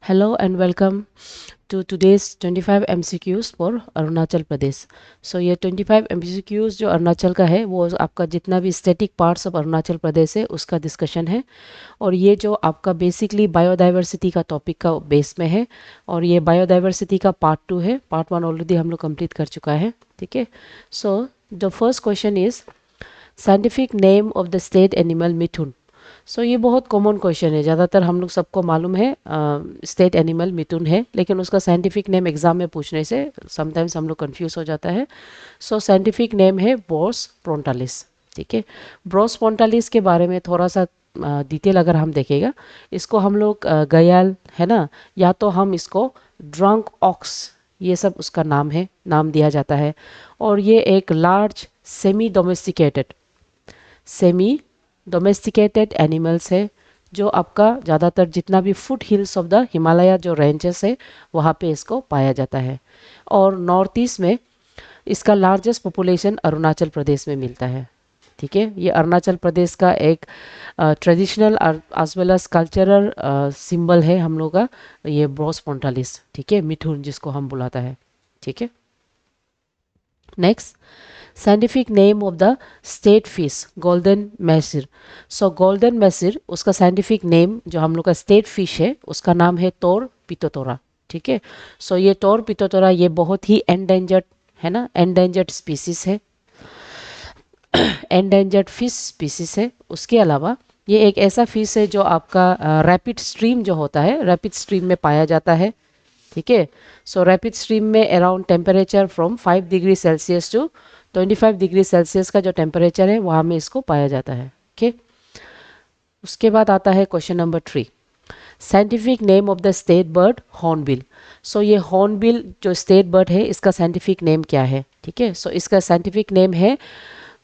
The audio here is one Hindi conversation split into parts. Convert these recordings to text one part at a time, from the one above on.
Hello and welcome to today's 25 MCQs for Arunachal Pradesh. ये 25 MCQs जो अरुणाचल का है वो आपका जितना भी static parts of Arunachal Pradesh है उसका डिस्कशन है। और ये जो आपका बेसिकली बायोडाइवर्सिटी का टॉपिक का बेस में है। और ये बायोडाइवर्सिटी का पार्ट 2 है, पार्ट 1 ऑलरेडी हम लोग कंप्लीट कर चुका है। ठीक है। So the first question is scientific name of the state animal mithun. ये बहुत कॉमन क्वेश्चन है, ज़्यादातर हम लोग सबको मालूम है स्टेट एनिमल मिथुन है, लेकिन उसका साइंटिफिक नेम एग्जाम में पूछने से समटाइम्स हम लोग कंफ्यूज हो जाता है। साइंटिफिक नेम है बोर्स प्रोंटालिस। ठीक है। ब्रोस प्रोंटालिस के बारे में थोड़ा सा डिटेल अगर हम देखेगा, इसको हम लोग गयाल है ना, या तो हम इसको ड्रंक ऑक्स, ये सब उसका नाम है, नाम दिया जाता है। और ये एक लार्ज सेमी डोमेस्टिकेटेड एनिमल्स है, जो आपका ज़्यादातर जितना भी foot hills of the Himalaya जो रेंजेस है वहाँ पे इसको पाया जाता है। और नॉर्थ ईस्ट में इसका लार्जेस्ट पॉपुलेशन अरुणाचल प्रदेश में मिलता है। ठीक है। ये अरुणाचल प्रदेश का एक traditional as well as cultural symbol है हम लोग का, ये ब्रोस पोंटालिस। ठीक है, मिथुन जिसको हम बुलाता है। ठीक है। Next, scientific name of the state fish golden mahseer. Golden mahseer उसका साइंटिफिक नेम जो हम लोग का स्टेट फिश है उसका नाम है तोर पितोतोरा। ठीक है। ये तोर पितोतोरा ये बहुत ही एंडेंजर्ड है ना, एंडेंजर्ड स्पीसीज है, एंडेंजर्ड फिश स्पीसीज है। उसके अलावा ये एक ऐसा फिश है जो आपका रैपिड स्ट्रीम जो होता है, रैपिड स्ट्रीम में पाया जाता है। ठीक है। रैपिड स्ट्रीम में around temperature from 5 degree Celsius to 25 degree Celsius का जो टेम्परेचर है वहाँ में इसको पाया जाता है। ओके। उसके बाद आता है question number 3, scientific name of the state bird hornbill. ये हॉर्नबिल जो स्टेट बर्ड है इसका साइंटिफिक नेम क्या है? ठीक है। इसका साइंटिफिक नेम है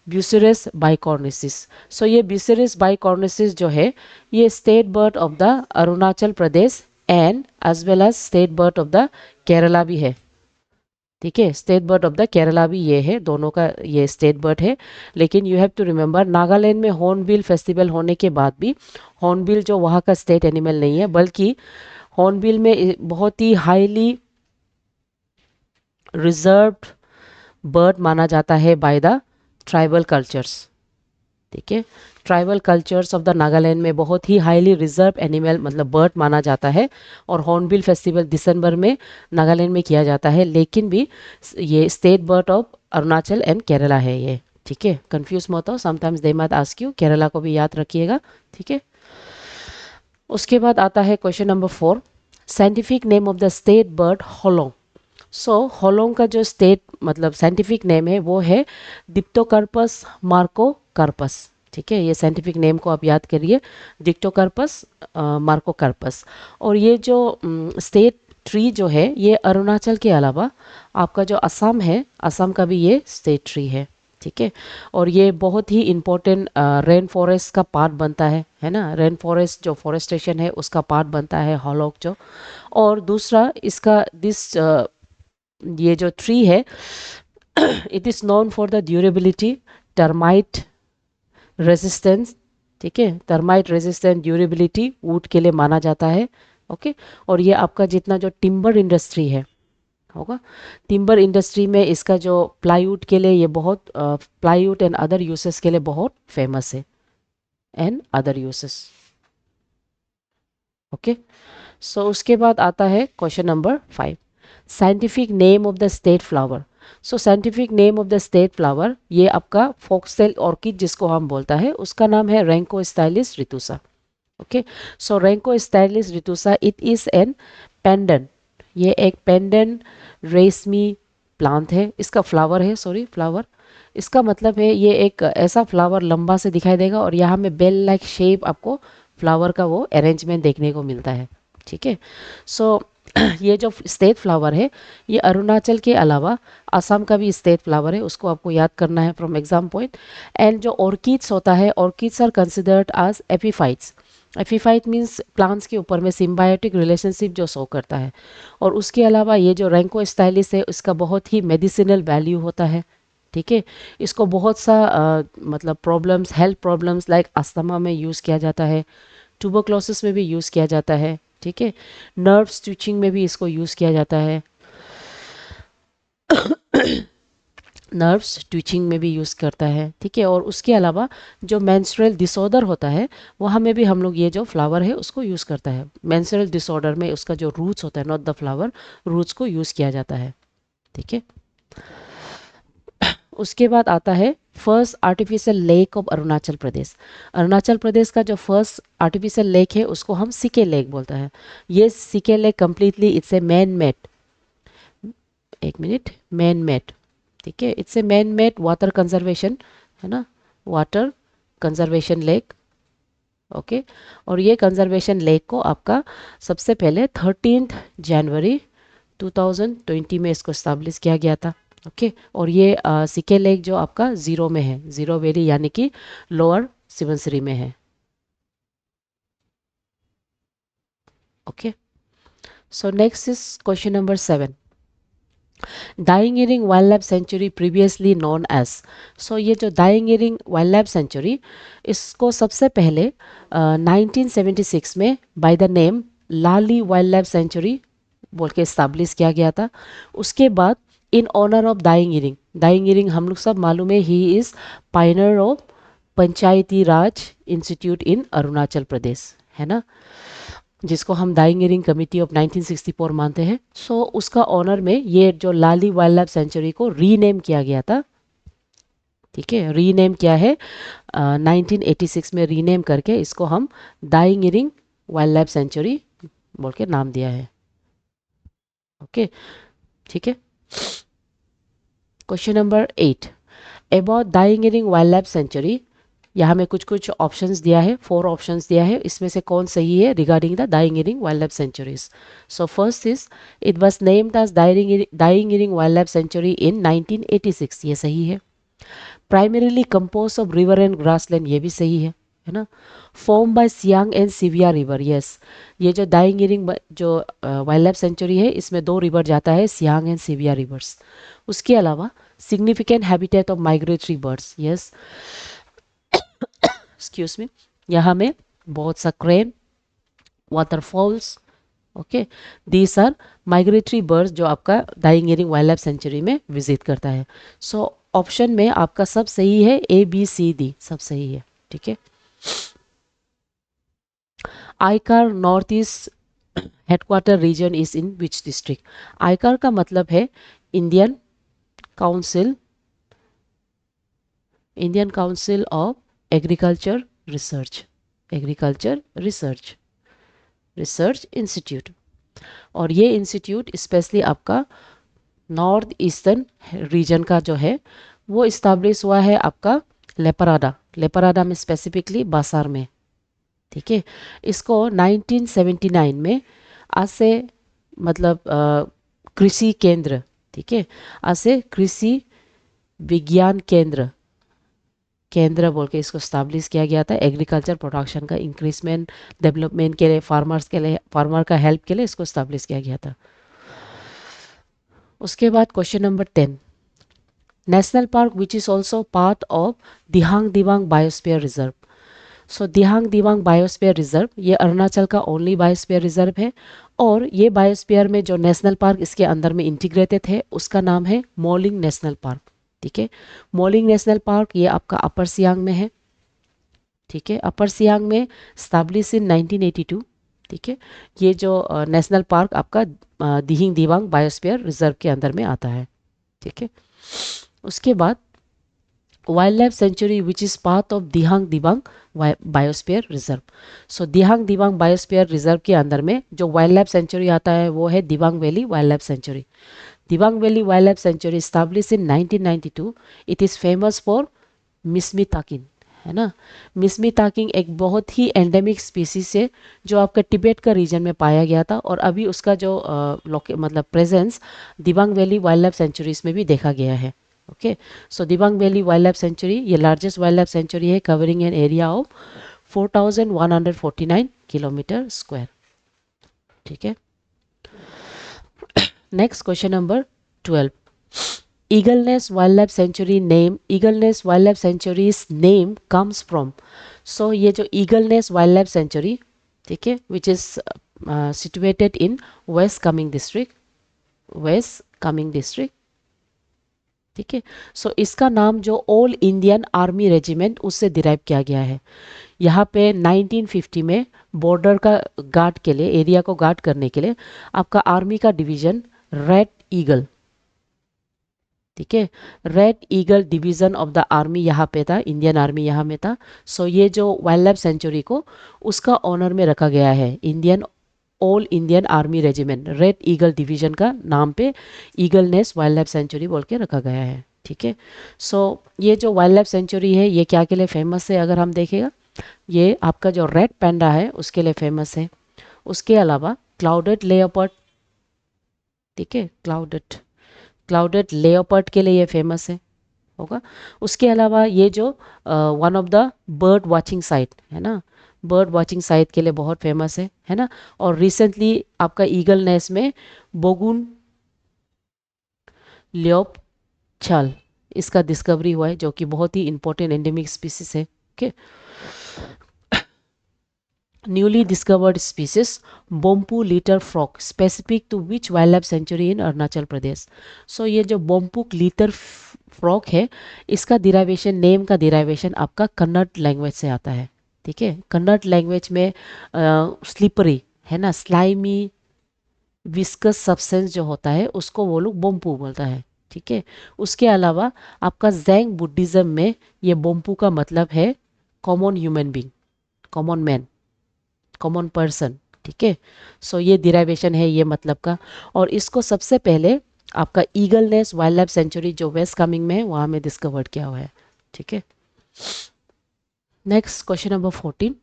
ब्यूसिरस बाइकॉर्निसिस। ये ब्यूसिरस बाइकॉर्निसिस जो है ये state bird of the Arunachal Pradesh and as well as state bird of the Kerala भी है। ठीक है। State bird of the Kerala भी ये है, दोनों का ये स्टेट बर्ड है। लेकिन you have to remember Nagaland में हॉर्नबिल फेस्टिवल होने के बाद भी हॉर्नबिल जो वहाँ का स्टेट एनिमल नहीं है, बल्कि हॉर्नबिल में बहुत ही हाईली रिजर्व्ड बर्ड माना जाता है बाय द ट्राइबल कल्चर्स। ठीक है। Tribal cultures of the Nagaland में बहुत ही हाईली रिजर्व एनिमल मतलब बर्ड माना जाता है। और हॉर्नबिल फेस्टिवल दिसंबर में नागालैंड में किया जाता है, लेकिन भी ये state bird of Arunachal and Kerala है ये। ठीक है। कंफ्यूज मत हो, समटाइम्स दे मत आस्क यू, केरला को भी याद रखिएगा। ठीक है। उसके बाद आता है question number 4, scientific name of the state bird Hollong. Hollong का जो स्टेट मतलब साइंटिफिक नेम है वो है डिप्टोकार्पस मार्कोकार्पस। ठीक है। ये साइंटिफिक नेम को आप याद करिए, डिप्टोकार्पस मार्कोकार्पस। और ये जो स्टेट ट्री जो है ये अरुणाचल के अलावा आपका जो असम है, असम का भी ये स्टेट ट्री है। ठीक है। और ये बहुत ही इम्पोर्टेंट रेन फॉरेस्ट का पार्ट बनता है ना, रेन फॉरेस्ट जो फॉरेस्टेशन है उसका पार्ट बनता है हॉलोक जो। और दूसरा इसका ये जो ट्री है it is known for the durability, termite resistance. ठीक है। टर्माइट रेजिस्टेंट ड्यूरेबिलिटी वुड के लिए माना जाता है। ओके। और ये आपका जितना जो टिम्बर इंडस्ट्री है होगा, टिम्बर इंडस्ट्री में इसका जो प्लाईवुड के लिए ये बहुत प्लाईवुड एंड अदर यूसेस के लिए बहुत फेमस है एंड अदर यूसेस। ओके। उसके बाद आता है question number 5, scientific name of the state flower. Scientific name of the state flower ये आपका फोक्सटेल ऑर्किड जिसको हम बोलता है उसका नाम है रेंको स्टाइलिस रितुसा। ओके। रेंको स्टाइलिस रितुसा इट इज एन पेंडेंट, ये एक पेंडेंट रेशमी प्लांट है, इसका फ्लावर है, सॉरी फ्लावर, इसका मतलब है ये एक ऐसा फ्लावर लंबा से दिखाई देगा और यहाँ में बेल लाइक शेप आपको फ्लावर का वो अरेंजमेंट देखने को मिलता है। ठीक है। सो ये जो स्टेट फ्लावर है ये अरुणाचल के अलावा असम का भी स्टेट फ्लावर है, उसको आपको याद करना है फ्रॉम एग्जाम पॉइंट। एंड जो ऑर्किड्स होता है, orchids are considered as epiphytes. Epiphyte means plants के ऊपर में सिम्बायोटिक रिलेशनशिप जो शो करता है। और उसके अलावा ये जो रेंको स्टाइलिस है इसका बहुत ही मेडिसिनल वैल्यू होता है। ठीक है। इसको बहुत सा मतलब problems, health problems like asthma में यूज़ किया जाता है, ट्यूबरक्लोसिस में भी यूज़ किया जाता है। ठीक है। नर्व स्टिचिंग में भी इसको यूज़ किया जाता है, नर्व्स ट्विचिंग में भी यूज़ करता है, ठीक है। और उसके अलावा जो मेंस्ट्रुअल डिसऑर्डर होता है वहाँ में भी हम लोग ये जो फ्लावर है उसको यूज़ करता है। मेंस्ट्रुअल डिसऑर्डर में उसका जो रूट्स होता है, नॉट द फ्लावर, रूट्स को यूज़ किया जाता है, ठीक है। उसके बाद आता है first artificial lake of Arunachal Pradesh. Arunachal Pradesh का जो फर्स्ट आर्टिफिशियल लेक है उसको हम सिके लेक बोलता है। ये सिके lake completely it's a man made, एक मिनट, मैन मेड, ठीक है। It's a man made water conservation, है ना, वाटर कंजर्वेशन लेक, ओके। और ये कंजर्वेशन लेक को आपका सबसे पहले 13 जनवरी 2020 में इसको इस्टेब्लिश किया गया था, ओके। और ये सिके लेक जो आपका ज़ीरो में है, ज़ीरो वैली यानी कि लोअर सिवनसिरी में है, okay. So next is question number 7, Daying Ering wildlife sanctuary previously known as. So ये जो Daying Ering wildlife sanctuary, इसको सबसे पहले 1976 में by the name Lali wildlife sanctuary बोल के इस्टेब्लिश किया गया था। उसके बाद in honour of Daying Ering हम लोग सब मालूम है, he is pioneer of panchayati raj institute in Arunachal Pradesh, है ना, जिसको हम डाइंग इरिंग कमिटी ऑफ 1964 मानते हैं। सो उसका ऑनर में ये जो लाली वाइल्ड लाइफ सेंचुरी को रीनेम किया गया था, ठीक है। रीनेम किया है 1986 में, रीनेम करके इसको हम Daying Ering wildlife sanctuary बोल के नाम दिया है, ओके, ठीक है। Question number 8, about Daying Ering wildlife sanctuary, यहाँ में कुछ कुछ ऑप्शंस दिया है, 4 ऑप्शंस दिया है, इसमें से कौन सही है regarding the Daying Ering wildlife sanctuaries. So first is it was named as Daying Ering wildlife sanctuary in 1986, ये सही है। Primarily composed of river and grassland, ये भी सही है ना। फॉर्म बाय सियांग एंड सिविया रिवर, यस, ये जो डाइंग इरिंग जो वाइल्ड लाइफ सेंचुरी है इसमें 2 रिवर जाता है, सियांग एंड सिविया रिवर्स। उसके अलावा significant habitat of migratory birds, yes, excuse me, यहाँ में बहुत सा crane, waterfalls, okay, these are migratory birds जो आपका Daying Ering wildlife sanctuary में विजिट करता है। सो ऑप्शन में आपका सब सही है, ए बी सी डी सब सही है, ठीक है। ICAR north east headquarter region is in which district. ICAR का मतलब है Indian council, Indian council of agriculture research, agriculture research, research institute. और ये इंस्टीट्यूट स्पेशली आपका नॉर्थ ईस्टर्न रीजन का जो है वो इस्टेब्लिश हुआ है आपका लेपराडा, लेपराडा में स्पेसिफिकली बासार में, ठीक है। इसको 1979 में आज से मतलब कृषि केंद्र, ठीक है, आज से कृषि विज्ञान केंद्र, केंद्र बोल के इसको स्टैब्लिश किया गया था। एग्रीकल्चर प्रोडक्शन का इंक्रीजमेंट, डेवलपमेंट के लिए, फार्मर्स के लिए, फार्मर का हेल्प के लिए इसको स्टैब्लिश किया गया था। उसके बाद question number 10, national park which is also part of Dihang Dibang biosphere reserve. So Dihang Dibang biosphere reserve ये अरुणाचल का ओनली बायोस्फीयर रिजर्व है, और ये बायोस्फीयर में जो नेशनल पार्क इसके अंदर में इंटीग्रेटेड है उसका नाम है मोलिंग नेशनल पार्क, ठीक है। मोलिंग नेशनल पार्क ये आपका अपर सियांग में है, ठीक है, अपर सियांग में स्टैब्लिश इन 1982, ठीक है। ये जो नेशनल पार्क आपका दिहिंग दिबांग बायोस्फीयर रिजर्व के अंदर में आता है, ठीक है। उसके बाद wild life sanctuary which is part of Dihang Dibang biosphere reserve. So Dihang Dibang biosphere reserve के अंदर में जो वाइल्ड लाइफ सेंचुरी आता है वो है Dibang valley wildlife sanctuary. Dibang valley wildlife sanctuary establish in 1992। It is famous for Mishmi takin, है ना। मिसमी ताकिंग एक बहुत ही एंडेमिक स्पीसीज है जो आपका तिब्बत का रीजन में पाया गया था, और अभी उसका जो मतलब presence Dibang valley wildlife sanctuaries में भी देखा गया है, okay. So Dibang valley wildlife sanctuary ये लार्जेस्ट वाइल्ड लाइफ सेंचुरी है, covering an area of 4149 kilometre square, ठीक है। Next question number 12, Eagle Nest Wildlife Sanctuary name, Eagle Nest Wildlife Sanctuary's name comes from, so ये जो Eagle Nest Wildlife Sanctuary, ठीक है, which is situated in West Caming district, West Caming district. ठीक है, सो इसका नाम जो ऑल इंडियन आर्मी रेजिमेंट उससे डिराइव किया गया है। यहाँ पे 1950 में बॉर्डर का गार्ड के लिए, एरिया को गार्ड करने के लिए आपका आर्मी का डिवीजन रेड ईगल, ठीक है, red eagle division of the army यहाँ पे था, इंडियन आर्मी यहाँ में था। सो ये जो वाइल्ड लाइफ सेंचुरी को उसका ऑनर में रखा गया है, Indian all Indian army regiment red eagle division का नाम पे eagle nest wild life sanctuary बोल के रखा गया है। ठीक है, सो ये जो वाइल्ड लाइफ सेंचुरी है ये क्या के लिए फेमस है, अगर हम देखेगा ये आपका जो रेड पैंडा है उसके लिए फेमस है। उसके अलावा क्लाउडेड लेपर्ड, ठीक है, क्लाउडेड लेपर्ड के लिए ये फेमस है होगा। उसके अलावा ये जो one of the bird watching site है ना, बर्ड वाचिंग साइट के लिए बहुत फेमस है ना। और रिसेंटली आपका ईगल नेस्ट में बोगुन ल्योप छल इसका डिस्कवरी हुआ है, जो कि बहुत ही इंपॉर्टेंट एंडेमिक स्पीसीज है। Okay, newly discovered species Bompu litter frog specific to which wildlife sanctuary in Arunachal Pradesh. So ये जो बोम्पुक लीटर फ्रॉक है इसका डिराइवेशन, नेम का डिराइवेशन आपका कन्नड़ लैंग्वेज से आता है। ठीक है, कन्नड़ लैंग्वेज में स्लिपरी है ना, स्लाइमी विस्कस सब्सटेंस जो होता है उसको वो लोग बोम्पू बोलता है। ठीक है, उसके अलावा आपका जैंग बुद्धिज्म में ये बोम्पू का मतलब है common human being, common man, common person. ठीक है, सो ये डिराइवेशन है ये मतलब का। और इसको सबसे पहले आपका eagle nest wild life sanctuary जो वेस्ट कामिंग में है वहाँ में डिस्कवर्ड किया हुआ है। ठीक है, next question number 14,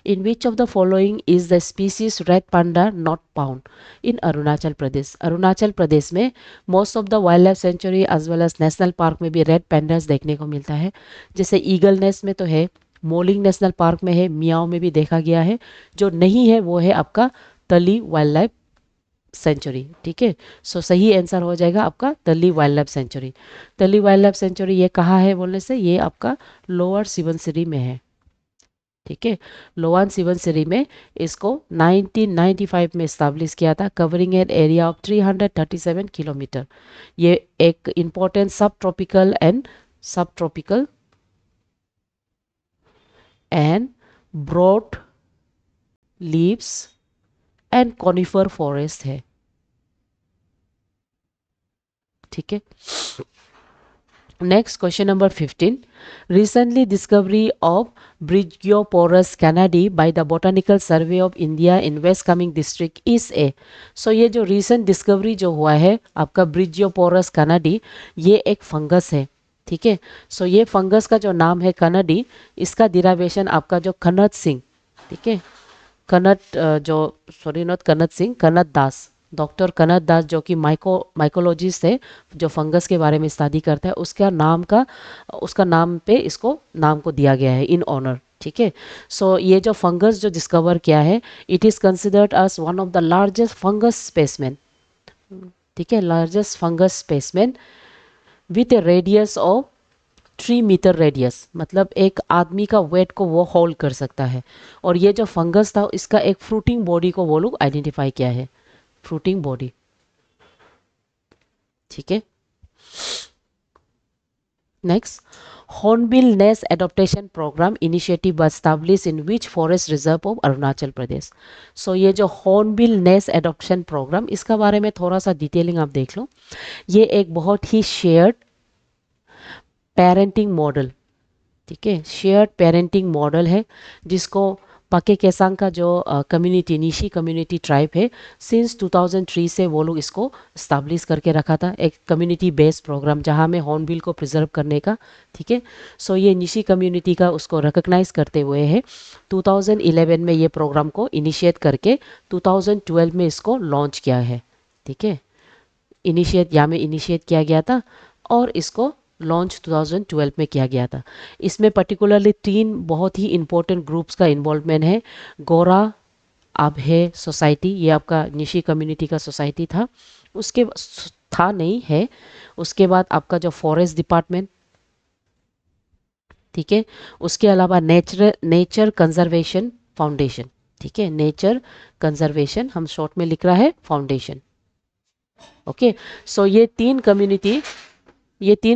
in which of the following is the species red panda not found in Arunachal Pradesh. Arunachal Pradesh में most of the wildlife sanctuary as well as national park में भी रेड पैंडास देखने को मिलता है। जैसे ईगल नेस्ट में तो है, मोलिंग नेशनल पार्क में है, मियाओ में भी देखा गया है। जो नहीं है वो है आपका तली वाइल्ड लाइफ सेंचुरी। ठीक है, सो सही आंसर हो जाएगा आपका तली वाइल्ड लाइफ सेंचुरी। तली वाइल्ड लाइफ सेंचुरी ये कहाँ है बोलने से, ये आपका लोअर सिवनसिरी में है। ठीक है, लोअर सिवनसिरी में इसको 1995 में इस्टेब्लिश किया था, covering an area of 337 kilometre. ये एक important sub tropical and broad leaves and conifer forest है। ठीक है, next question number 15, recently discovery of Bridgeoporus kanaddii by the botanical survey of India in west Kameng district is a. So ये जो रिसेंट डिस्कवरी जो हुआ है आपका ब्रिजियोपोरस कैनाडी, ये एक फंगस है। ठीक है, सो ये फंगस का जो नाम है कनाडी, इसका डिराइवेशन आपका जो कन्नड़ सिंह, ठीक है, कन्नड़ जो sorry not Kanad Singh, Kanad Das, doctor Kanad Das जो कि माइकोलॉजिस्ट है जो फंगस के बारे में स्टडी करता है, उसका नाम पे इसको नाम को दिया गया है इन ऑनर। ठीक है, सो ये जो फंगस जो डिस्कवर किया है it is considered as one of the largest fungus specimen. ठीक है, largest fungus specimen with a radius of 3 metre radius, मतलब एक आदमी का वेट को वो होल्ड कर सकता है। और ये जो फंगस था इसका एक फ्रूटिंग बॉडी को वो लोग आइडेंटिफाई किया है, फ्रूटिंग बॉडी। ठीक है, next, hornbill nest adoption programme initiative establish in which forest reserve of Arunachal Pradesh. So ये जो हॉर्नबिल नेस्ट एडॉप्शन प्रोग्राम, इसका बारे में थोड़ा सा डिटेलिंग आप देख लो। ये एक बहुत ही शेयर्ड पेरेंटिंग मॉडल, ठीक है, शेयर्ड पेरेंटिंग मॉडल है जिसको पाके केसांग का जो कम्युनिटी, निशी कम्युनिटी ट्राइब है, सिंस 2003 से वो लोग इसको इस्टेब्लिश करके रखा था, एक कम्युनिटी बेस्ड प्रोग्राम जहाँ में हॉर्नबिल को प्रिजर्व करने का। ठीक है, सो ये निशी कम्युनिटी का उसको रिकग्नाइज करते हुए है 2011 में ये प्रोग्राम को इनिशिएट करके 2012 में इसको लॉन्च किया है। ठीक है, इनिशिएट किया गया था और इसको लॉन्च 2012 में किया गया था। इसमें पर्टिकुलरली 3 बहुत ही इंपॉर्टेंट ग्रुप्स का इन्वॉल्वमेंट है। गोरा आबहे सोसाइटी, ये आपका निशी कम्युनिटी का सोसाइटी था, उसके था नहीं है, उसके बाद आपका जो फॉरेस्ट डिपार्टमेंट, ठीक है, उसके अलावा नेचर कंजर्वेशन फाउंडेशन, ठीक है, नेचर कंजर्वेशन हम शॉर्ट में लिख रहा है फाउंडेशन। ओके, सो ये तीन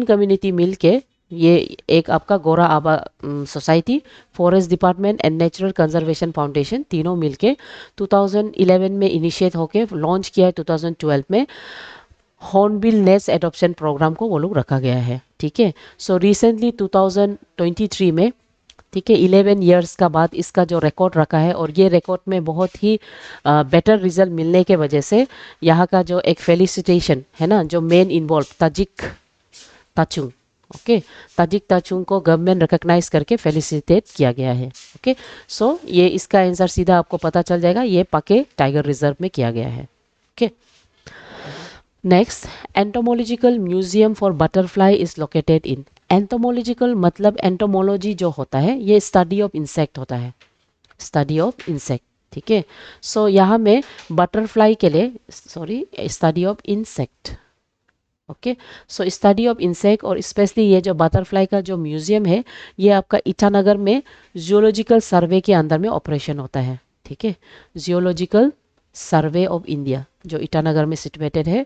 कम्युनिटी मिलके ये एक आपका गोरा आबा society, forest department and natural conservation foundation तीनों मिलके 2011 में इनिशिएट होके लॉन्च किया है। 2012 में हॉर्नबिल नेस्ट एडॉप्शन प्रोग्राम को वो लोग रखा गया है। ठीक है, सो रिसेंटली 2023 में, ठीक है, 11 ईयर्स का बाद इसका जो रिकॉर्ड रखा है, और ये रिकॉर्ड में बहुत ही बेटर रिजल्ट मिलने के वजह से यहाँ का जो एक फेलिसिटेशन है ना, जो main involve Tajik Tachung, okay, Tajik Tachung को गवर्नमेंट रिकॉग्नाइज करके फेलिसिटेट किया गया है। ओके, सो ये इसका आंसर सीधा आपको पता चल जाएगा, ये पाके टाइगर रिजर्व में किया गया है। Okay, next, entomological museum for butterfly is located in. Entomological मतलब एंटोमोलॉजी जो होता है ये स्टडी ऑफ इंसेक्ट होता है, स्टडी ऑफ इंसेक्ट। ठीक है, सो यहाँ में बटरफ्लाई के लिए study of insect. Okay, so study of insect, और स्पेशली ये जो बटरफ्लाई का जो म्यूजियम है ये आपका ईटानगर में जियोलॉजिकल सर्वे के अंदर में ऑपरेशन होता है। ठीक है, जियोलॉजिकल सर्वे ऑफ इंडिया जो ईटानगर में सिचुएटेड है,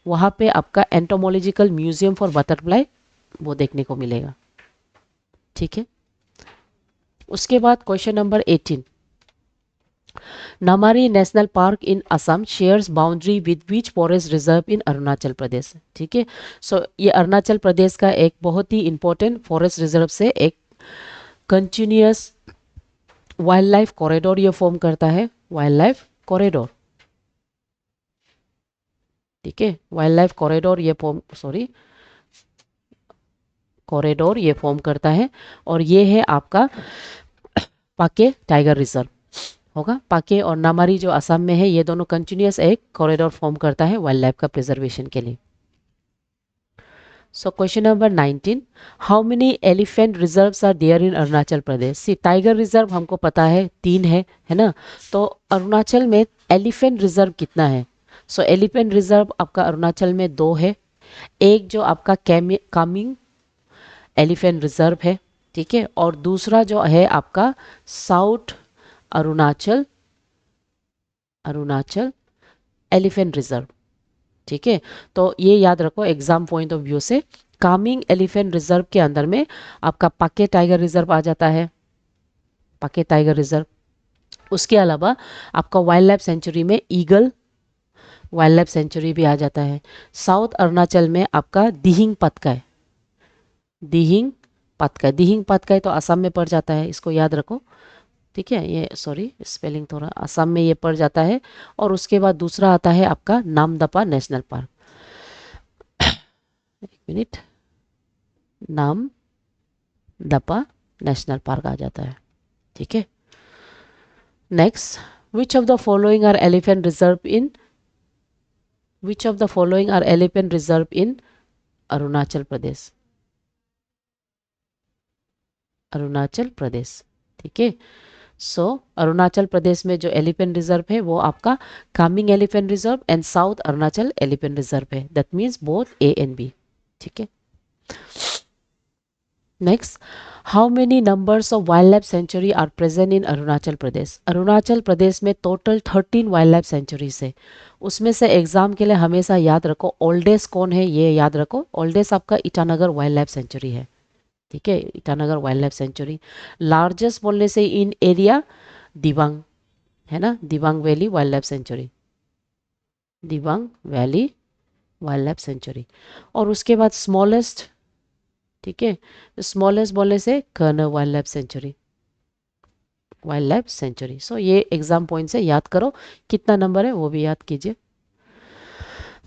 वहाँ पे आपका एंटोमोलॉजिकल म्यूजियम फॉर बटरफ्लाई वो देखने को मिलेगा। ठीक है, उसके बाद question number 18, Nameri national park in Assam shares boundary with which forest reserve in Arunachal Pradesh. ठीक है, सो ये अरुणाचल प्रदेश का एक बहुत ही इंपॉर्टेंट फॉरेस्ट रिजर्व से एक कंटिन्यूअस वाइल्ड लाइफ कॉरिडोर ये फॉर्म करता है, वाइल्ड लाइफ कॉरिडोर। ठीक है, वाइल्ड लाइफ कॉरिडोर ये कॉरिडोर ये फॉर्म करता है, और ये है आपका पाके टाइगर रिजर्व होगा। पाके और नामारी जो असम में है, ये दोनों कंटिन्यूअस एक कॉरिडोर फॉर्म करता है वाइल्ड लाइफ का प्रिजर्वेशन के लिए। So question number 19, how many elephant reserves are there in Arunachal Pradesh. See, tiger reserve हमको पता है 3 है ना, तो अरुणाचल में एलिफेंट रिजर्व कितना है। सो एलिफेंट रिजर्व आपका अरुणाचल में 2 है, एक जो आपका कामिंग एलिफेंट रिजर्व है, ठीक है, और दूसरा जो है आपका साउथ अरुणाचल एलिफेंट रिजर्व। ठीक है, तो ये याद रखो एग्जाम पॉइंट ऑफ व्यू से, कामिंग एलिफेंट रिजर्व के अंदर में आपका पाके टाइगर रिजर्व आ जाता है, पाके टाइगर रिजर्व। उसके अलावा आपका वाइल्ड लाइफ सेंचुरी में ईगल वाइल्ड लाइफ सेंचुरी भी आ जाता है। साउथ अरुणाचल में आपका दिहिंग पतकाय, दिहिंग पतकाय तो असम में पड़ जाता है, इसको याद रखो। ठीक है, ये स्पेलिंग थोड़ा, असम में ये पड़ जाता है। और उसके बाद दूसरा आता है आपका नामदफा नेशनल पार्क, एक मिनट, नामदफा नेशनल पार्क आ जाता है। ठीक है, next, which of the following are elephant reserve in Arunachal Pradesh. ठीक है, सो अरुणाचल प्रदेश में जो एलिफेंट रिजर्व है वो आपका Kameng elephant reserve and south Arunachal elephant reserve है, that means both a and b. ठीक है, next, how many numbers of wildlife sanctuary are present in Arunachal Pradesh. Arunachal Pradesh में टोटल 13 वाइल्ड लाइफ सेंचुरीज है। उसमें से एग्जाम के लिए हमेशा याद रखो ओल्डेस्ट कौन है, ये याद रखो, ओल्डेस्ट आपका ईटानगर वाइल्ड लाइफ सेंचुरी है। ठीक है, Itanagar wild life sanctuary. Largest बोलने से इन एरिया दिबांग है ना, Dibang valley wildlife sanctuary, Dibang valley wildlife century. और उसके बाद स्मॉलेस्ट, ठीक है, स्मॉलेस्ट बोलने से कर्नल वाइल्ड लाइफ सेंचुरी। सो ये एग्जाम पॉइंट से याद करो, कितना नंबर है वो भी याद कीजिए।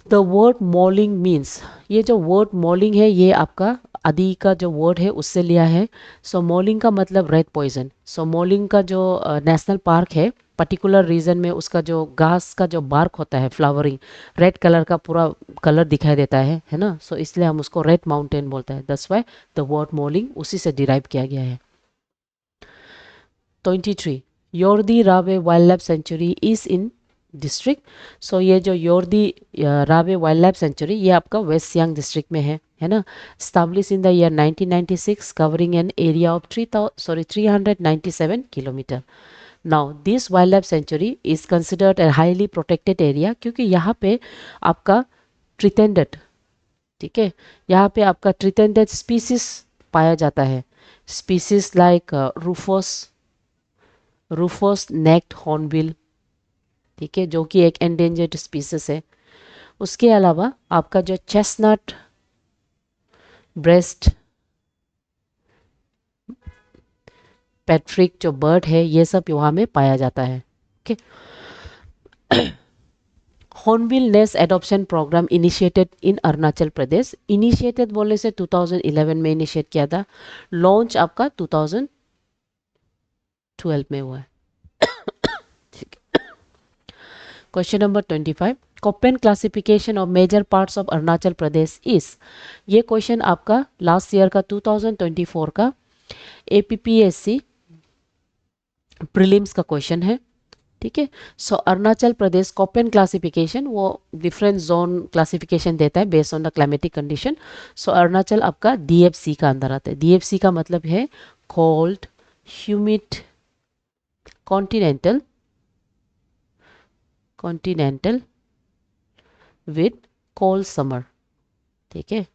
द वर्ड मॉलिंग मीन्स, ये जो वर्ड मॉलिंग है ये आपका आदि का जो वर्ड है उससे लिया है। सो मॉलिंग का मतलब रेड पॉइजन। सो मॉलिंग का जो नेशनल पार्क है, पर्टिकुलर रीजन में उसका जो घास का जो बार्क होता है, फ्लावरिंग रेड कलर का पूरा कलर दिखाई देता है ना, सो इसलिए हम उसको रेड माउंटेन बोलते हैं, that's why the word Mouling उसी से डिराइव किया गया है। 23, Yordi Rabe wildlife sanctuary is in district. So ये जो योरदी रावे वाइल्ड लाइफ सेंचुरी ये आपका वेस्ट सियांग डिस्ट्रिक्ट में है ना। Establish in the year 1996, covering an area of 397 kilometre. Now this wild life sanctuary is considered a highly protected area, क्योंकि यहाँ पे आपका थ्रेटेंडेड, ठीक है, यहाँ पे आपका थ्रेटेंडेड स्पीसीज पाया जाता है। स्पीसीज लाइक रूफोस नेक्ड हॉर्नबिल, ठीक है, जो कि एक एंडेंजर्ड स्पीसीज है। उसके अलावा आपका जो चेस्टनट ब्रेस्ट पैट्रिक जो बर्ड है, ये सब वहाँ में पाया जाता है। Okay, hornbill nest adoption programme initiated in Arunachal Pradesh. Initiated बोलने से 2011 में इनिशिएट किया था, लॉन्च आपका 2012 में हुआ है। Question number 25, Koppen classification of major parts of Arunachal Pradesh is. ये क्वेश्चन आपका लास्ट ईयर का 2024 का APPSC प्रीलिम्स का क्वेश्चन है, ठीक है। So Arunachal Pradesh Köppen classification वो डिफरेंट जोन क्लासिफिकेशन देता है based on the climatic condition. So Arunachal आपका DFC का अंदर आता है। DFC का मतलब है cold, humid, continental with cold summer, ठीक है।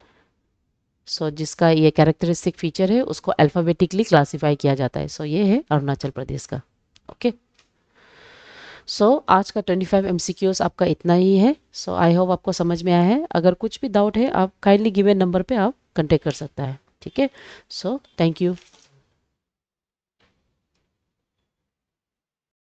सो जिसका ये कैरेक्टरिस्टिक फीचर है उसको अल्फाबेटिकली क्लासिफाई किया जाता है। सो ये है अरुणाचल प्रदेश का। ओके, सो आज का 25 MCQs आपका इतना ही है। सो आई होप आपको समझ में आया है। अगर कुछ भी डाउट है आप काइंडली गिवन नंबर पे आप कांटेक्ट कर सकता है, ठीक है। So thank you.